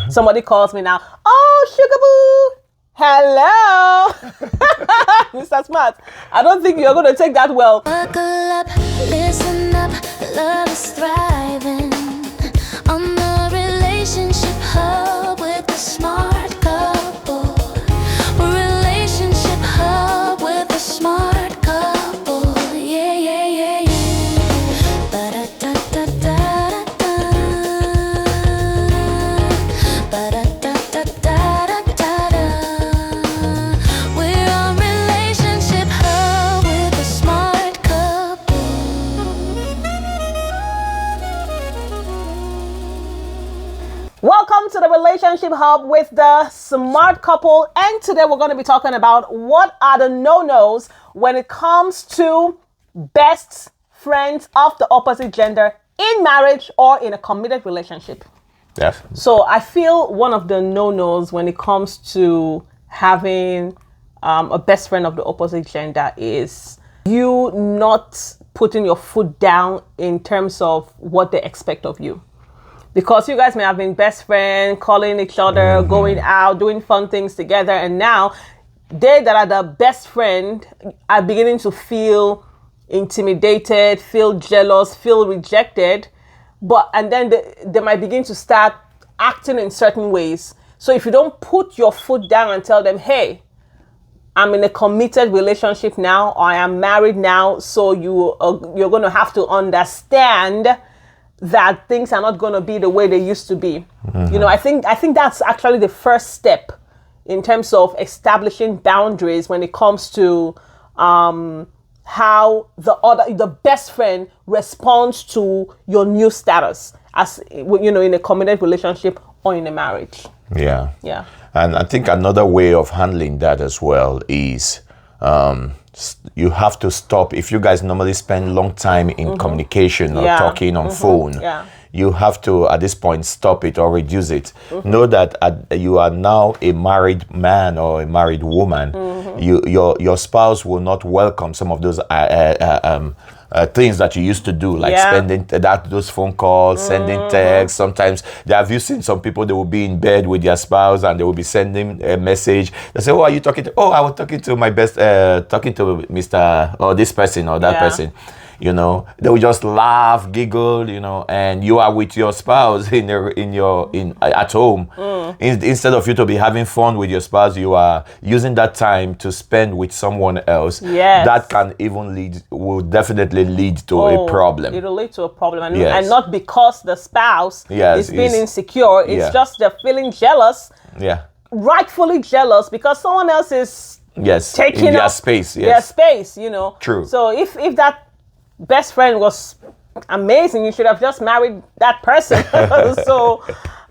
Somebody calls me now. Oh, Sugar Boo. Hello. Mr. Smart. I don't think you're going to take that well. Buckle up, listen up, love is thriving on the relationship hub with the smart couple. Relationship hub with the smart couple. Yeah, yeah, yeah, yeah. Ba-da-da-da-da-da-da. Ba-da-da-da-da-da-da. We're on relationship hub with the smart couple. Welcome to the Relationship Hub with the Smart Couple. And today we're going to be talking about what are the no-nos when it comes to best friends of the opposite gender in marriage or in a committed relationship. Yes. So I feel one of the no-nos when it comes to having a best friend of the opposite gender is you not putting your foot down in terms of what they expect of you. Because you guys may have been best friends, calling each other, going out, doing fun things together. And now they that are the best friend are beginning to feel intimidated, feel jealous, feel rejected. And then they might begin to start acting in certain ways. So if you don't put your foot down and tell them, hey, I'm in a committed relationship now, or I am married now, so you're going to have to understand that things are not going to be the way they used to be. You know, I think that's actually the first step in terms of establishing boundaries when it comes to how the best friend responds to your new status as you know, in a committed relationship or in a marriage. Yeah. Yeah. And I think another way of handling that as well is you have to stop. If you guys normally spend long time in communication or talking on phone, you have to at this point stop it or reduce it. Know that you are now a married man or a married woman. Your spouse will not welcome some of those things that you used to do, like spending those phone calls, sending texts. Sometimes have you seen some people, they will be in bed with their spouse and they will be sending a message. They say, "Oh, are you talking to?" "Oh, I was talking to my best, talking to Mr. or this person or that person." You know, they will just laugh, giggle, you know, and you are with your spouse at home. Instead of you to be having fun with your spouse, you are using that time to spend with someone else. Yes. That can even will definitely lead to a problem. It'll lead to a problem. And not because the spouse is being insecure. It's just they're feeling jealous. Yeah. Rightfully jealous because someone else is taking in their up space. their space, you know. True. So if that best friend was amazing, you should have just married that person. So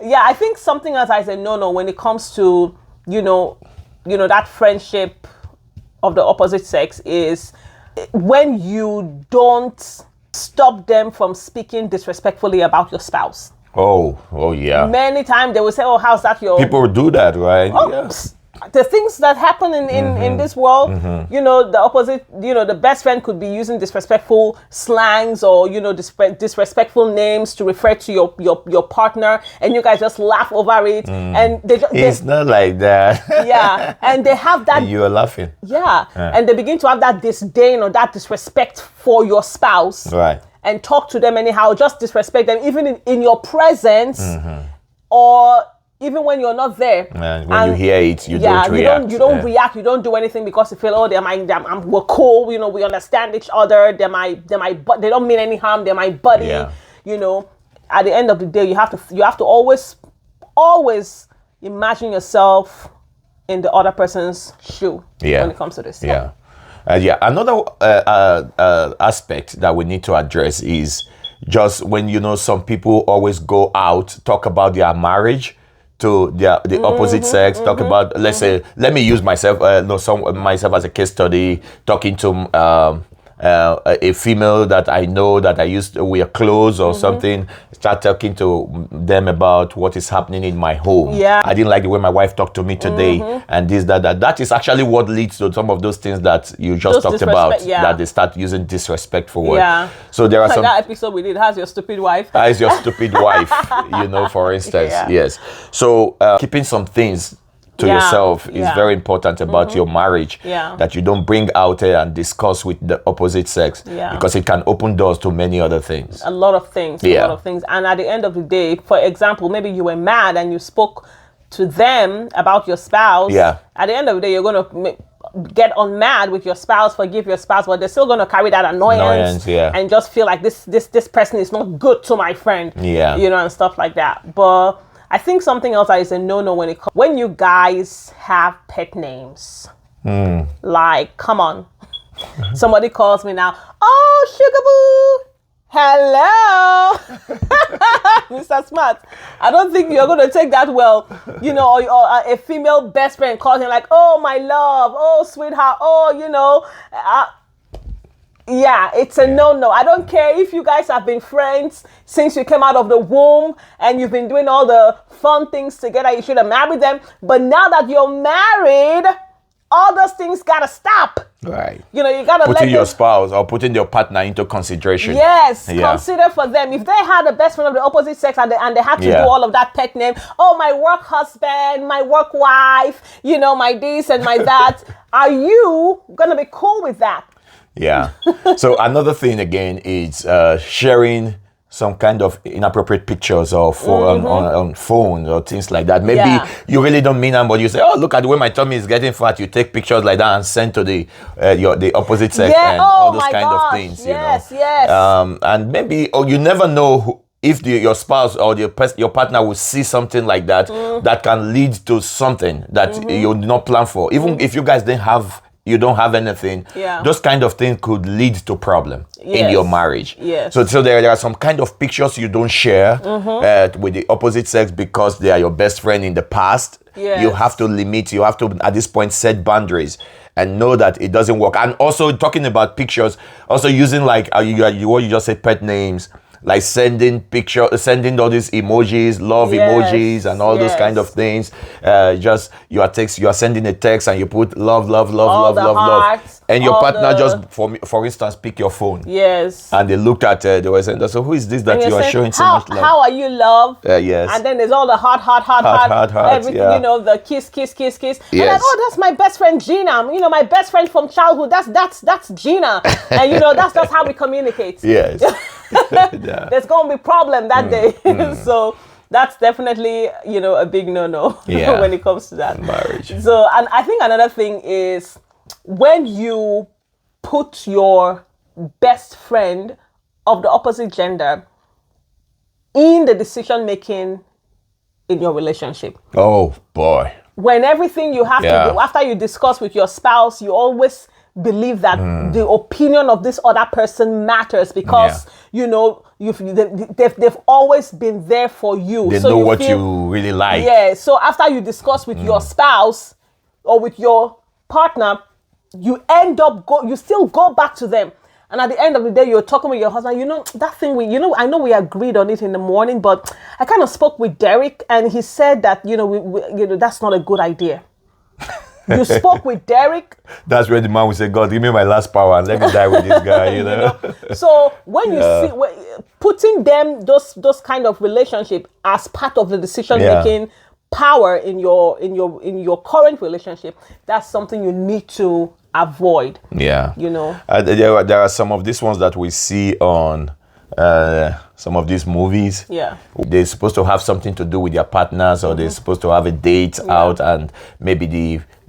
yeah, I think something else I say no when it comes to you know that friendship of the opposite sex is when you don't stop them from speaking disrespectfully about your spouse. Oh yeah. Many times they will say, "Oh, how's that your..." People do that, right? Oh, the things that happen in this world, you know, the opposite, you know, the best friend could be using disrespectful slangs or, you know, disrespectful names to refer to your partner, and you guys just laugh over it. And it's not like that. Yeah. And they have that. You are laughing. Yeah. And they begin to have that disdain or that disrespect for your spouse. Right. And talk to them anyhow, just disrespect them, even in your presence or even when you're not there. When you hear it, you don't react. You don't react. You don't do anything because you feel, oh, we're cool. You know, we understand each other. They don't mean any harm. They're my buddy. Yeah. You know, at the end of the day, you have to always imagine yourself in the other person's shoe when it comes to this. Yeah. Another aspect that we need to address is just when, you know, some people always go out, talk about their marriage to the opposite sex, talk about, let's say, let me use myself, myself as a case study, talking to a female that I know that we are close or something, start talking to them about what is happening in my home. Yeah. I didn't like the way my wife talked to me today, and this, that. That is actually what leads to some of those things that you just talked about, that they start using disrespectful words. Yeah. So there are some... that episode we did, how's your stupid wife? How's your stupid wife, for instance. Yes. So keeping some things to yourself is very important about your marriage, that you don't bring out there and discuss with the opposite sex, because it can open doors to many other things. A lot of things. And at the end of the day, for example, maybe you were mad and you spoke to them about your spouse. At the end of the day, you're going to get on mad with your spouse, forgive your spouse, but they're still going to carry that annoyance and just feel like this person is not good to my friend, and stuff like that. But I think something else that is a no-no when you guys have pet names. Like, come on. Somebody calls me now, oh, Sugar Boo, hello. Mr. Smart, I don't think you're going to take that well. Or a female best friend calls him like, oh, my love, oh, sweetheart, oh, yeah, it's a no-no. I don't care if you guys have been friends since you came out of the womb and you've been doing all the fun things together. You should have married them. But now that you're married, all those things gotta stop. Right. You gotta putting your spouse or putting your partner into consideration. Yes, consider for them. If they had a best friend of the opposite sex and they had to do all of that pet name, oh, my work husband, my work wife, my this and my that, are you gonna be cool with that? Yeah. So another thing again is sharing some kind of inappropriate pictures or on phone or things like that. Maybe you really don't mean them, but you say, oh, look at the way my tummy is getting fat. You take pictures like that and send to the opposite sex and all those kind of things. Yes. And maybe, you never know if your spouse or your partner will see something like that that can lead to something that you did not plan for. Even if you guys you don't have anything, those kind of things could lead to problem in your marriage. Yes. So there are some kind of pictures you don't share with the opposite sex because they are your best friend in the past. Yes. You have to at this point set boundaries and know that it doesn't work. And also talking about pictures, also using like what you just said, pet names, like sending all these emojis, love emojis and all those kind of things. You are sending a text and you put love, and your partner just for instance pick your phone. Yes. And they looked at they were saying, so who is this that you are showing so much love? How are you, love? Yes. And then there's all the heart, everything, the kiss. Yes. And like, oh, that's my best friend Gina. My best friend from childhood. That's Gina. And that's just how we communicate. Yes. There's going to be problem that day. So that's definitely, a big no-no when it comes to that. Marriage. So, and I think another thing is when you put your best friend of the opposite gender in the decision-making in your relationship. Oh, boy. When everything you have to do, after you discuss with your spouse, you always believe that the opinion of this other person matters because they've always been there for you. They know what you really like. Yeah. So after you discuss with your spouse or with your partner, you end up you still go back to them. And at the end of the day, you're talking with your husband, that thing I know we agreed on it in the morning, but I kind of spoke with Derek and he said that, that's not a good idea. You spoke with Derek. That's where the man will say, God, give me my last power and let me die with this guy, So when you see putting them those kind of relationship as part of the decision making power in your current relationship, that's something you need to avoid. Yeah. There are some of these ones that we see on some of these movies. Yeah. They're supposed to have something to do with their partners or they're supposed to have a date out and maybe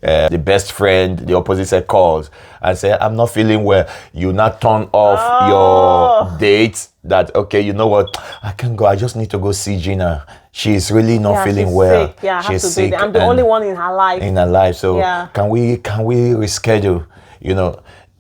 the best friend, the opposite sex calls and say, I'm not feeling well. You not turn off your date that, okay, you know what? I can go. I just need to go see Gina. She's really not feeling well. Sick. Yeah, I have she's to sick. I'm the only one in her life. So can we reschedule?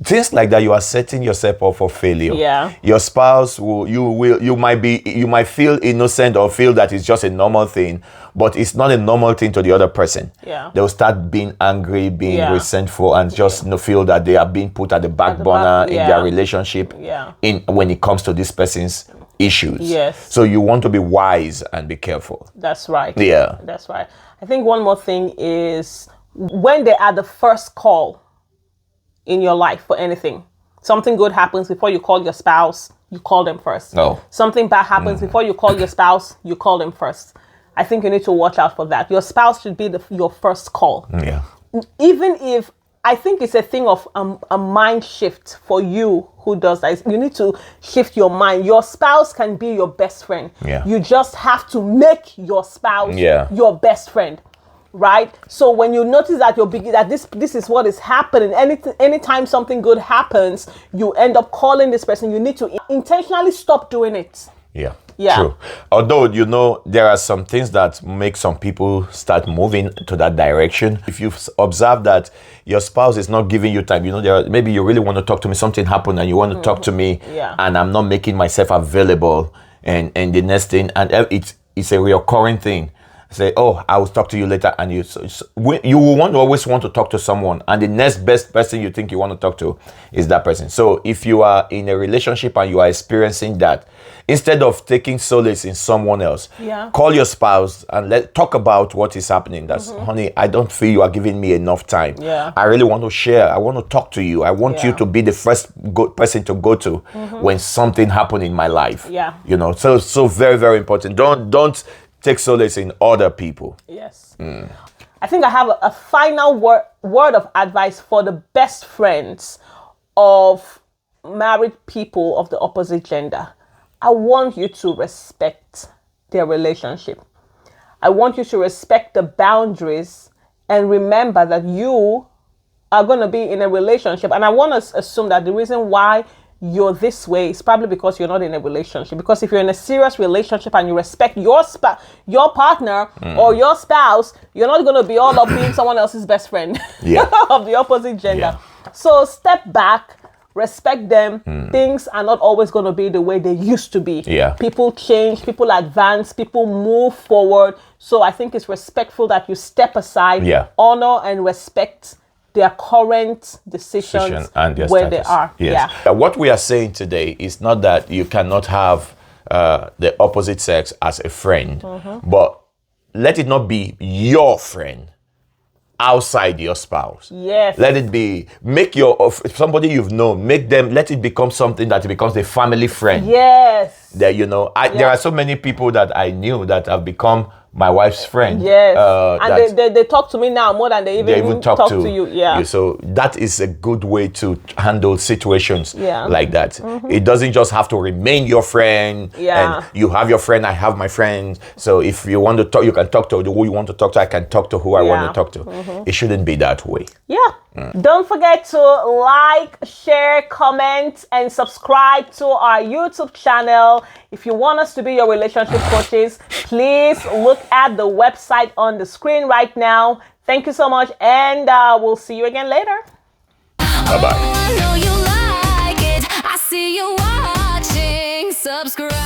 things like that, you are setting yourself up for failure. Yeah. Your spouse you might feel innocent or feel that it's just a normal thing, but it's not a normal thing to the other person. Yeah. They'll start being angry, being resentful, and just feel that they are being put at the back burner in their relationship. Yeah. When it comes to this person's issues. Yes. So you want to be wise and be careful. That's right. Yeah. That's right. I think one more thing is when they are the first call in your life for anything. Something good happens before you call your spouse, you call them first. No. Something bad happens before you call your spouse, you call them first. I think you need to watch out for that. Your spouse should be your first call. Yeah. Even if I think it's a thing of a mind shift for you who does that. You need to shift your mind. Your spouse can be your best friend. Yeah. You just have to make your spouse your best friend. Right? So when you notice that this is what is happening, anytime something good happens, you end up calling this person, you need to intentionally stop doing it. Yeah. Yeah. True. Although, there are some things that make some people start moving to that direction. If you've observed that your spouse is not giving you time, maybe you really want to talk to me, something happened and you want to talk to me, and I'm not making myself available, and the next thing, and it's a recurring thing. Say, oh, I will talk to you later, and you will always want to talk to someone, and the next best person you think you want to talk to is that person. So if you are in a relationship and you are experiencing that, instead of taking solace in someone else, call your spouse and talk about what is happening. That's honey, I don't feel you are giving me enough time. I really want to share. I want to talk to you. I want you to be the first person to go to when something happened in my life. So very, very important. Don't take solace in other people. Yes. I think I have a final word of advice for the best friends of married people of the opposite gender. I want you to respect their relationship. I want you to respect the boundaries and remember that you are going to be in a relationship. And I want to assume that the reason why you're this way is probably because you're not in a relationship. Because if you're in a serious relationship and you respect your partner or your spouse, you're not going to be all up being someone else's best friend of the opposite gender. So step back, respect them. Things are not always going to be the way they used to be. People change, people advance, people move forward. So I think it's respectful that you step aside, honor and respect their current decisions and their where status. They are. What we are saying today is not that you cannot have the opposite sex as a friend, but let it not be your friend outside your spouse. Let it be, somebody you've known, let it become something that becomes a family friend. That, there are so many people that I knew that have become my wife's friend. And they talk to me now more than they even talk to you. So that is a good way to handle situations like that. It doesn't just have to remain your friend. And you have your friend, I have my friend. So if you want to talk, you can talk to who you want to talk to. I can talk to who I want to talk to. It shouldn't be that way. Don't forget to like, share, comment, and subscribe to our YouTube channel. If you want us to be your relationship coaches, please look at the website on the screen right now. Thank you so much, and we'll see you again later. Bye-bye. Oh, I know you like it. I see you watching. Subscribe.